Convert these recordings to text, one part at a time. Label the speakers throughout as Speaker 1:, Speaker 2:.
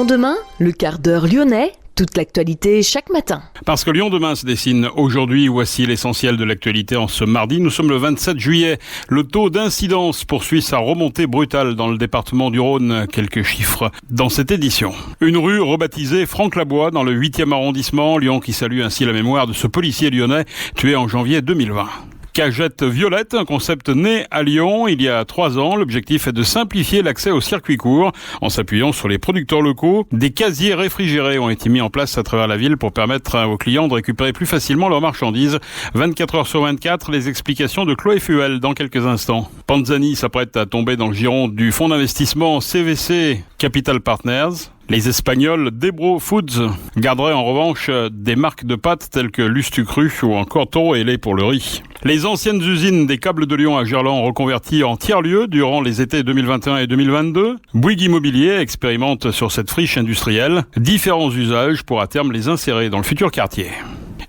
Speaker 1: Lyon demain, le quart d'heure lyonnais, toute l'actualité chaque matin.
Speaker 2: Parce que Lyon demain se dessine aujourd'hui, voici l'essentiel de l'actualité en ce mardi. Nous sommes le 27 juillet. Le taux d'incidence poursuit sa remontée brutale dans le département du Rhône. Quelques chiffres dans cette édition. Une rue rebaptisée Franck Labois dans le 8e arrondissement. Lyon qui salue ainsi la mémoire de ce policier lyonnais tué en janvier 2020. Cagette Violette, un concept né à Lyon il y a 3 ans. L'objectif est de simplifier l'accès au circuit court en s'appuyant sur les producteurs locaux. Des casiers réfrigérés ont été mis en place à travers la ville pour permettre aux clients de récupérer plus facilement leurs marchandises. 24 heures sur 24, les explications de Chloé Fuel dans quelques instants. Panzani s'apprête à tomber dans le giron du fonds d'investissement CVC Capital Partners. Les Espagnols Debro Foods garderaient en revanche des marques de pâtes telles que Lustucru ou encore Toro Ailé pour le riz. Les anciennes usines des câbles de Lyon à Gerland reconverties en tiers-lieux durant les étés 2021 et 2022. Bouygues Immobilier expérimente sur cette friche industrielle différents usages pour à terme les insérer dans le futur quartier.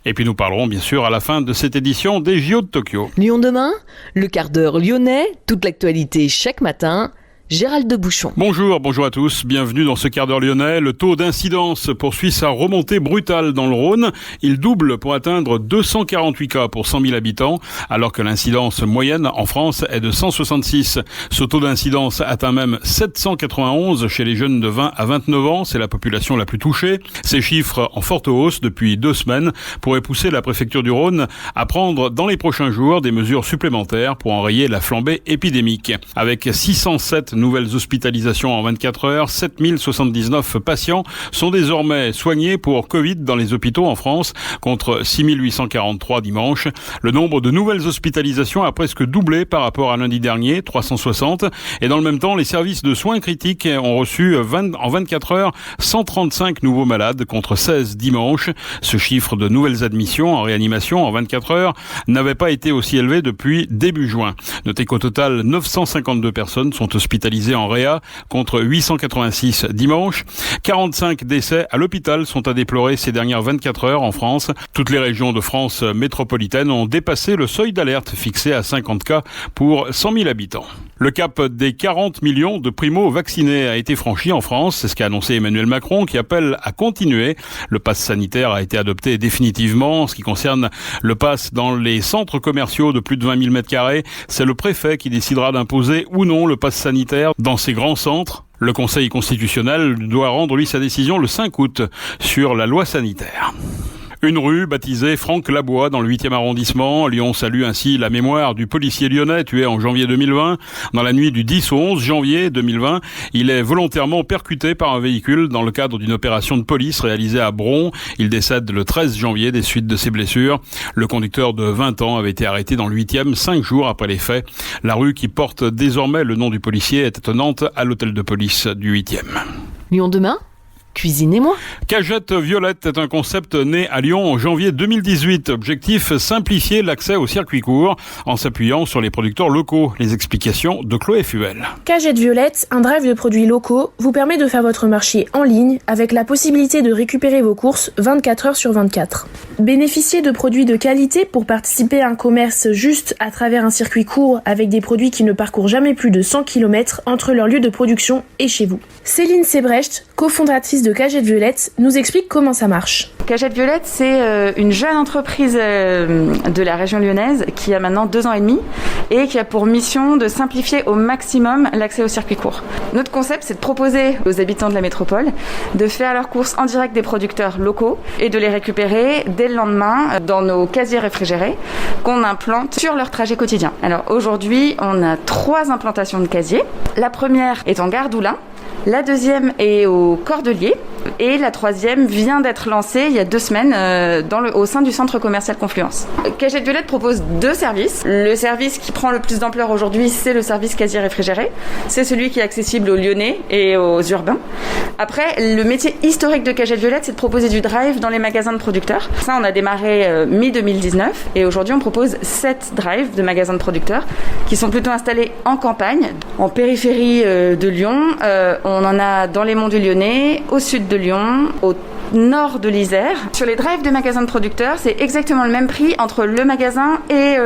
Speaker 2: Et puis nous parlerons bien sûr à la fin de cette édition des JO de Tokyo.
Speaker 1: Lyon demain, le quart d'heure lyonnais, toute l'actualité chaque matin. Gérald de Bouchon.
Speaker 2: Bonjour à tous, bienvenue dans ce quart d'heure lyonnais. Le taux d'incidence poursuit sa remontée brutale dans le Rhône. Il double pour atteindre 248 cas pour 100 000 habitants, alors que l'incidence moyenne en France est de 166. Ce taux d'incidence atteint même 791 chez les jeunes de 20 à 29 ans, c'est la population la plus touchée. Ces chiffres en forte hausse depuis 2 semaines pourraient pousser la préfecture du Rhône à prendre dans les prochains jours des mesures supplémentaires pour enrayer la flambée épidémique. Avec 607 nouvelles hospitalisations en 24 heures, 7079 patients sont désormais soignés pour Covid dans les hôpitaux en France, contre 6843 dimanche. Le nombre de nouvelles hospitalisations a presque doublé par rapport à lundi dernier, 360. Et dans le même temps, les services de soins critiques ont reçu en 24 heures 135 nouveaux malades, contre 16 dimanche. Ce chiffre de nouvelles admissions en réanimation en 24 heures n'avait pas été aussi élevé depuis début juin. Notez qu'au total, 952 personnes sont hospitalisées en réa contre 886 dimanche. 45 décès à l'hôpital sont à déplorer ces dernières 24 heures en France. Toutes les régions de France métropolitaine ont dépassé le seuil d'alerte fixé à 50 cas pour 100 000 habitants. Le cap des 40 millions de primo-vaccinés a été franchi en France. C'est ce qu'a annoncé Emmanuel Macron, qui appelle à continuer. Le pass sanitaire a été adopté définitivement. En ce qui concerne le pass dans les centres commerciaux de plus de 20 000 m², c'est le préfet qui décidera d'imposer ou non le pass sanitaire dans ces grands centres. Le Conseil constitutionnel doit rendre, lui, sa décision le 5 août sur la loi sanitaire. Une rue baptisée Franck Labois dans le 8e arrondissement. Lyon salue ainsi la mémoire du policier lyonnais tué en janvier 2020. Dans la nuit du 10 au 11 janvier 2020, il est volontairement percuté par un véhicule dans le cadre d'une opération de police réalisée à Bron. Il décède le 13 janvier des suites de ses blessures. Le conducteur de 20 ans avait été arrêté dans le 8e 5 jours après les faits. La rue qui porte désormais le nom du policier est étonnante à l'hôtel de police du 8e.
Speaker 1: Lyon demain, cuisinez-moi.
Speaker 2: Cagette Violette est un concept né à Lyon en janvier 2018. Objectif, simplifier l'accès au circuit court en s'appuyant sur les producteurs locaux. Les explications de Chloé Fuel.
Speaker 3: Cagette Violette, un drive de produits locaux, vous permet de faire votre marché en ligne avec la possibilité de récupérer vos courses 24 heures sur 24. Bénéficiez de produits de qualité pour participer à un commerce juste à travers un circuit court avec des produits qui ne parcourent jamais plus de 100 km entre leur lieu de production et chez vous. Céline Sebrecht, cofondatrice de Cagette Violette, nous explique comment ça marche.
Speaker 4: Cagette Violette, c'est une jeune entreprise de la région lyonnaise qui a maintenant 2 ans et demi et qui a pour mission de simplifier au maximum l'accès au circuit court. Notre concept, c'est de proposer aux habitants de la métropole de faire leurs courses en direct des producteurs locaux et de les récupérer dès le lendemain dans nos casiers réfrigérés qu'on implante sur leur trajet quotidien. Alors aujourd'hui, on a 3 implantations de casiers. La première est en gare d'Oulin. La deuxième est au Cordelier et la troisième vient d'être lancée il y a 2 semaines au sein du centre commercial Confluence. Cagette Violette propose 2 services. Le service qui prend le plus d'ampleur aujourd'hui, c'est le service casier réfrigéré. C'est celui qui est accessible aux Lyonnais et aux urbains. Après, le métier historique de Cagette Violette, c'est de proposer du drive dans les magasins de producteurs. Ça, on a démarré mi-2019 et aujourd'hui, on propose 7 drives de magasins de producteurs qui sont plutôt installés en campagne, en périphérie de Lyon. On en a dans les monts du Lyonnais, au sud de Lyon, nord de l'Isère. Sur les drives de magasins de producteurs, c'est exactement le même prix entre le magasin et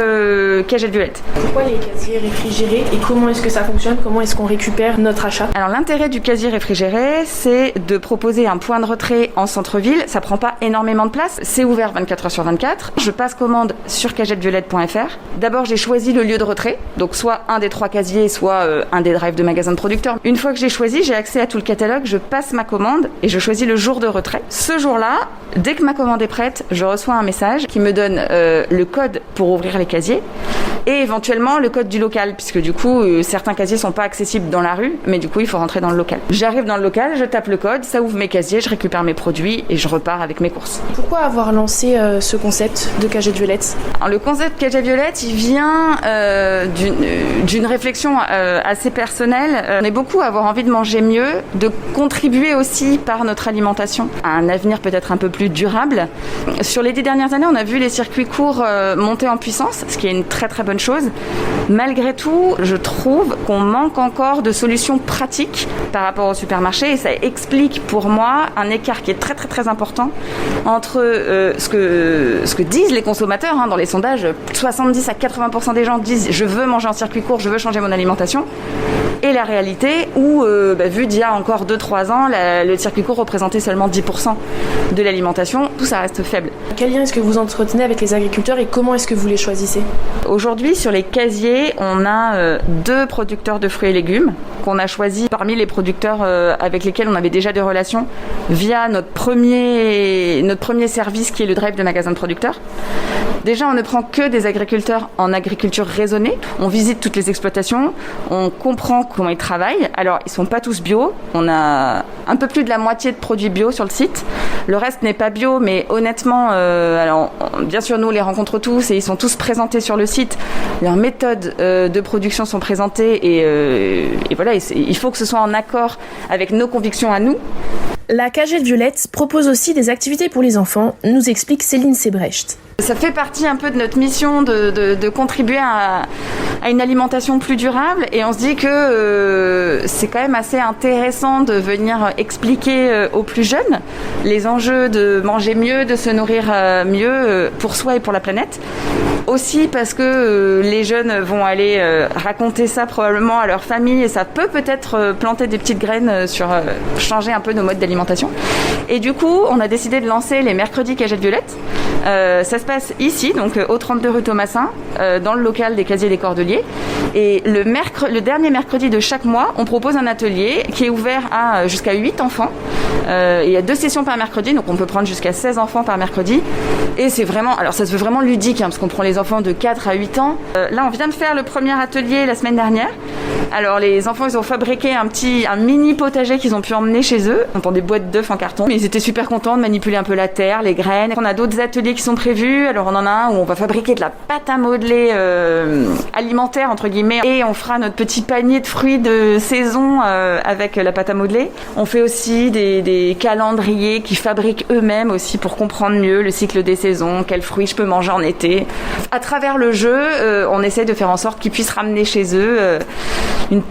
Speaker 4: Cagette Violette.
Speaker 3: Pourquoi les casiers réfrigérés et comment est-ce que ça fonctionne? Comment est-ce qu'on récupère notre achat?
Speaker 4: Alors l'intérêt du casier réfrigéré, c'est de proposer un point de retrait en centre-ville. Ça prend pas énormément de place. C'est ouvert 24 heures sur 24. Je passe commande sur cagetteviolette.fr. D'abord, j'ai choisi le lieu de retrait. Donc soit un des 3 casiers, soit un des drives de magasins de producteurs. Une fois que j'ai choisi, j'ai accès à tout le catalogue. Je passe ma commande et je choisis le jour de retrait. Ce jour-là, dès que ma commande est prête, je reçois un message qui me donne le code pour ouvrir les casiers et éventuellement le code du local, puisque du coup, certains casiers sont pas accessibles dans la rue, mais du coup, il faut rentrer dans le local. J'arrive dans le local, je tape le code, ça ouvre mes casiers, je récupère mes produits et je repars avec mes courses.
Speaker 3: Pourquoi avoir lancé ce concept de Cagette Violette?
Speaker 4: Alors, le concept Cagette Violette, il vient d'une réflexion assez personnelle. On est beaucoup à avoir envie de manger mieux, de contribuer aussi par notre alimentation à un avenir peut-être un peu plus durable. Sur les 10 dernières années, on a vu les circuits courts monter en puissance, ce qui est une très très bonne chose. Malgré tout, je trouve qu'on manque encore de solutions pratiques par rapport au supermarché et ça explique pour moi un écart qui est très très très important entre ce que disent les consommateurs. Dans les sondages, 70 à 80% des gens disent je veux manger en circuit court, je veux changer mon alimentation, et la réalité où, vu d'il y a encore 2-3 ans, le circuit court représentait seulement 10% de l'alimentation, tout ça reste faible.
Speaker 3: Quel lien est-ce que vous entretenez avec les agriculteurs et comment est-ce que vous les choisissez?
Speaker 4: Aujourd'hui, sur les casiers, on a 2 producteurs de fruits et légumes qu'on a choisis parmi les producteurs avec lesquels on avait déjà des relations via notre premier service qui est le drive de magasin de producteurs. Déjà, on ne prend que des agriculteurs en agriculture raisonnée. On visite toutes les exploitations, on comprend comment ils travaillent. Alors, ils sont pas tous bio. On a un peu plus de la moitié de produits bio sur le site. Le reste n'est pas bio, mais honnêtement, bien sûr, nous, on les rencontre tous et ils sont tous présentés sur le site. Leurs méthodes de production sont présentées et voilà, il faut que ce soit en accord avec nos convictions à nous.
Speaker 3: La Cagette Violette propose aussi des activités pour les enfants, nous explique Céline Sebrecht.
Speaker 4: Ça fait partie un peu de notre mission de contribuer à une alimentation plus durable et on se dit que c'est quand même assez intéressant de venir expliquer aux plus jeunes les enjeux de manger mieux, de se nourrir mieux pour soi et pour la planète. Aussi parce que les jeunes vont aller raconter ça probablement à leur famille et ça peut-être planter des petites graines sur changer un peu nos modes d'alimentation. Et du coup, on a décidé de lancer les mercredis Cagette Violette. Ça se passe ici, donc au 32 rue Thomassin, dans le local des Casiers des Cordeliers. Et le dernier mercredi de chaque mois, on propose un atelier qui est ouvert à jusqu'à 8 enfants. Il y a 2 sessions par mercredi, donc on peut prendre jusqu'à 16 enfants par mercredi. Et c'est vraiment, alors ça se veut vraiment ludique, parce qu'on prend les enfants de 4 à 8 ans. Là, on vient de faire le premier atelier la semaine dernière. Alors les enfants, ils ont fabriqué un mini potager qu'ils ont pu emmener chez eux, dans des boîtes d'œufs en carton. Mais ils étaient super contents de manipuler un peu la terre, les graines. On a d'autres ateliers qui sont prévus. Alors on en a un où on va fabriquer de la pâte à modeler alimentaire entre guillemets, et on fera notre petit panier de fruits de saison avec la pâte à modeler. On fait aussi des calendriers qui fabriquent eux-mêmes aussi pour comprendre mieux le cycle des saisons, quels fruits je peux manger en été. À travers le jeu, on essaie de faire en sorte qu'ils puissent ramener chez eux une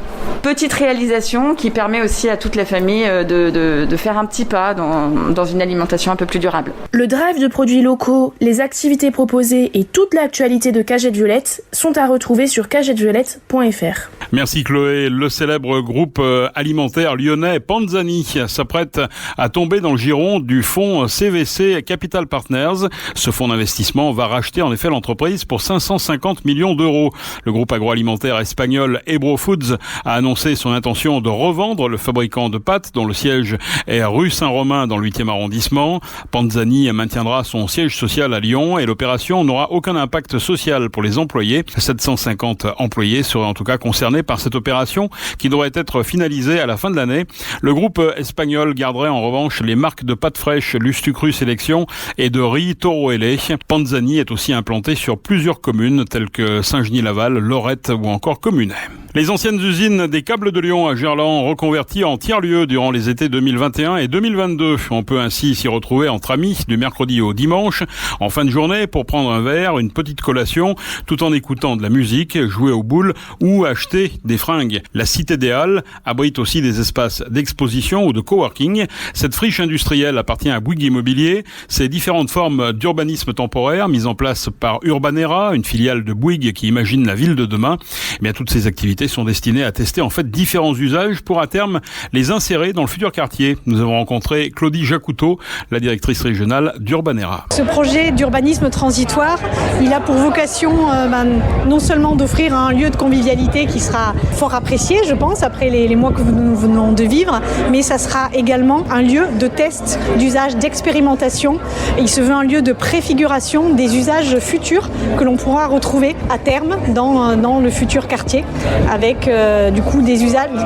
Speaker 4: petite réalisation qui permet aussi à toute la famille de faire un petit pas dans une alimentation un peu plus durable.
Speaker 3: Le drive de produits locaux, les activités proposées et toute l'actualité de Cagette Violette sont à retrouver sur cagetteviolette.fr.
Speaker 2: Merci Chloé. Le célèbre groupe alimentaire lyonnais Panzani s'apprête à tomber dans le giron du fonds CVC Capital Partners. Ce fonds d'investissement va racheter en effet l'entreprise pour 550 millions d'euros. Le groupe agroalimentaire espagnol Ebro Foods a annoncé son intention de revendre le fabricant de pâtes dont le siège est rue Saint-Romain dans le 8e arrondissement. Panzani maintiendra son siège social à Lyon et l'opération n'aura aucun impact social pour les employés. 750 employés seraient en tout cas concernés par cette opération qui devrait être finalisée à la fin de l'année. Le groupe espagnol garderait en revanche les marques de pâtes fraîches Lustucru Sélection et de riz Toroele. Panzani est aussi implanté sur plusieurs communes telles que Saint-Genis-Laval, Lorette ou encore Communet. Les anciennes usines des Câbles de Lyon à Gerland reconverties en tiers-lieu durant les étés 2021 et 2022. On peut ainsi s'y retrouver entre amis du mercredi au dimanche, en fin de journée pour prendre un verre, une petite collation, tout en écoutant de la musique, jouer aux boules ou acheter des fringues. La Cité des Halles abrite aussi des espaces d'exposition ou de coworking. Cette friche industrielle appartient à Bouygues Immobilier. Ces différentes formes d'urbanisme temporaire mises en place par Urbanera, une filiale de Bouygues qui imagine la ville de demain, eh bien toutes ces activités sont destinées à tester en fait différents usages pour à terme les insérer dans le futur quartier. Nous avons rencontré Claudie Jacoutot, la directrice régionale d'Urbanera.
Speaker 5: Ce projet d'urbanisme transitoire, il a pour vocation non seulement d'offrir un lieu de convivialité qui sera fort apprécié, je pense, après les mois que nous venons de vivre, mais ça sera également un lieu de test, d'usage, d'expérimentation. Et il se veut un lieu de préfiguration des usages futurs que l'on pourra retrouver à terme dans le futur quartier, avec du coup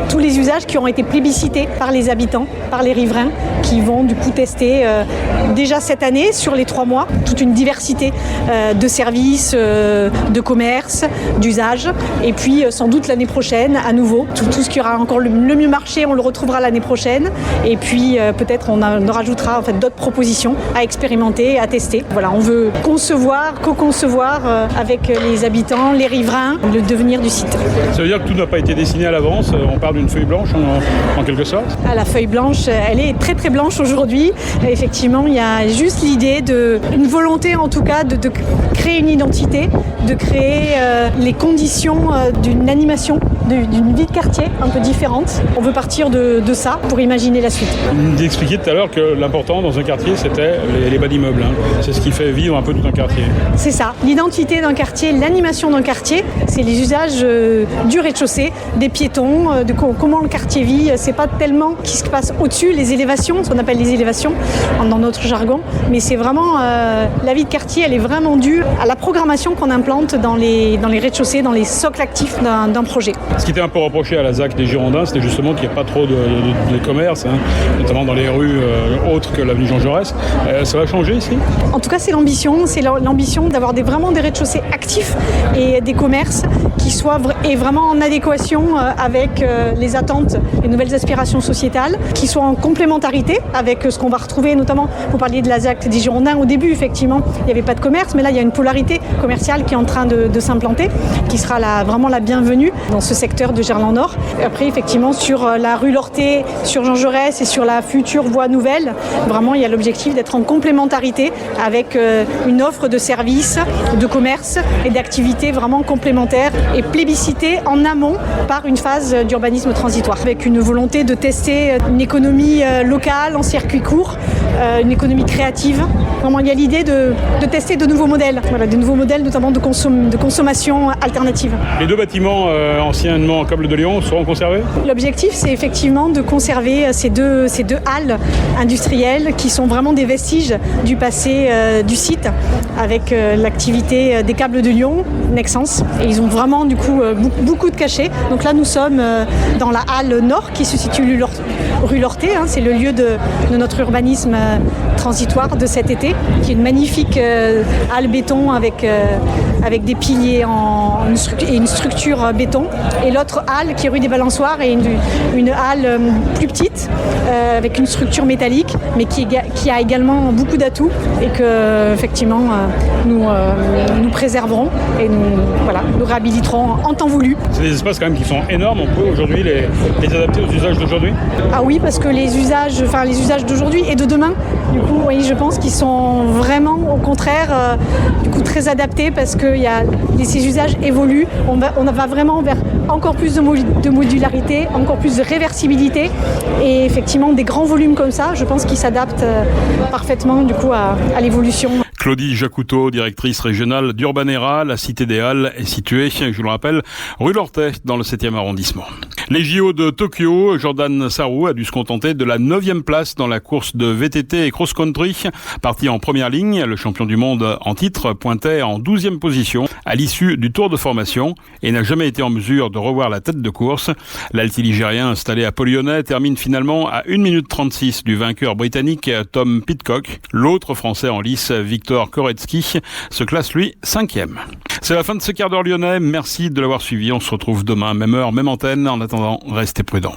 Speaker 5: tous les usages qui ont été plébiscités par les habitants, par les riverains, qui vont du coup tester déjà cette année, sur les 3 mois, toute une diversité de services, de commerce, d'usages, et puis sans doute l'année prochaine, à nouveau, tout ce qui aura encore le mieux marché, on le retrouvera l'année prochaine, et puis peut-être on rajoutera en fait d'autres propositions à expérimenter, à tester. Voilà, on veut co-concevoir avec les habitants, les riverains, le devenir du site.
Speaker 2: Ça veut dire que tout n'a pas été dessiné à l'avance, on part d'une feuille blanche en quelque sorte?
Speaker 5: La feuille blanche, elle est très très blanche aujourd'hui. Effectivement, il y a juste l'idée une volonté en tout cas de créer une identité, de créer les conditions d'une animation, d'une vie de quartier un peu différente. On veut partir de ça pour imaginer la suite.
Speaker 2: Vous expliquiez tout à l'heure que l'important dans un quartier, c'était les bas d'immeubles. C'est ce qui fait vivre un peu tout un quartier.
Speaker 5: C'est ça. L'identité d'un quartier, l'animation d'un quartier, c'est les usages du rez-de-chaussée, des piétons, de comment le quartier vit. C'est pas tellement ce qui se passe au-dessus, les élévations, ce qu'on appelle les élévations dans notre jargon, mais c'est vraiment la vie de quartier, elle est vraiment due à la programmation qu'on implante dans les rez-de-chaussée, dans les socles actifs d'un projet.
Speaker 2: Ce qui était un peu reproché à la ZAC des Girondins, c'était justement qu'il n'y a pas trop de commerce, notamment dans les rues autres que l'avenue Jean Jaurès. Ça va changer ici?
Speaker 5: En tout cas, c'est l'ambition d'avoir vraiment des rez-de-chaussée actifs et des commerces qui soient vraiment en adéquation avec les attentes, les nouvelles aspirations sociétales, qui soient en complémentarité avec ce qu'on va retrouver, notamment, vous parliez de la ZAC des Girondins, au début, effectivement, il n'y avait pas de commerce, mais là, il y a une polarité commerciale qui est en train de s'implanter, qui sera vraiment la bienvenue dans ce secteur de Gerland-Nord. Après, effectivement, sur la rue Lorté, sur Jean Jaurès et sur la future voie nouvelle, vraiment, il y a l'objectif d'être en complémentarité avec une offre de services, de commerce et d'activités vraiment complémentaires et plébiscitées en amont par une phase d'urbanisme transitoire, avec une volonté de tester une économie locale en circuit court, une économie créative. Vraiment, il y a l'idée de tester de nouveaux modèles, de nouveaux modèles notamment de consommation alternative.
Speaker 2: Les 2 bâtiments anciennement Câbles de Lyon seront conservés?
Speaker 5: L'objectif, c'est effectivement de conserver ces deux halles industrielles qui sont vraiment des vestiges du passé du site, avec l'activité des Câbles de Lyon, Nexens. Et ils ont vraiment du coup beaucoup de cachets. Donc là, nous sommes dans la halle nord qui se situe rue Lorté. C'est le lieu de notre urbanisme transitoire de cet été, qui est une magnifique halle béton avec des piliers et une structure béton. Et l'autre halle qui est rue des Balançoires est une halle plus petite avec une structure métallique, mais qui a également beaucoup d'atouts et que effectivement nous préserverons et nous réhabiliterons en temps voulu.
Speaker 2: C'est des espaces quand même qui sont énormes. On peut aujourd'hui les adapter aux usages d'aujourd'hui?
Speaker 5: Ah oui, parce que les usages d'aujourd'hui et de demain, du coup, oui, je pense qu'ils sont vraiment au contraire très adaptés parce que ces usages évoluent. On va vraiment vers encore plus de modularité, encore plus de réversibilité et effectivement des grands volumes comme ça, je pense qu'ils s'adaptent parfaitement du coup à l'évolution.
Speaker 2: Claudie Jacoutot, directrice régionale d'Urbanera, la Cité des Halles est située, je vous le rappelle, rue Lortet, dans le 7e arrondissement. Les JO de Tokyo, Jordan Sarrou a dû se contenter de la 9e place dans la course de VTT et cross-country. Parti en première ligne, le champion du monde en titre pointait en 12e position à l'issue du tour de formation et n'a jamais été en mesure de revoir la tête de course. L'alti-ligérien installé à Pau-Lyonnais termine finalement à 1 minute 36 du vainqueur britannique Tom Pidcock. L'autre français en lice, Victor Koretsky, se classe lui 5e. C'est la fin de ce quart d'heure lyonnais. Merci de l'avoir suivi. On se retrouve demain, même heure, même antenne. En attendant, restez prudents.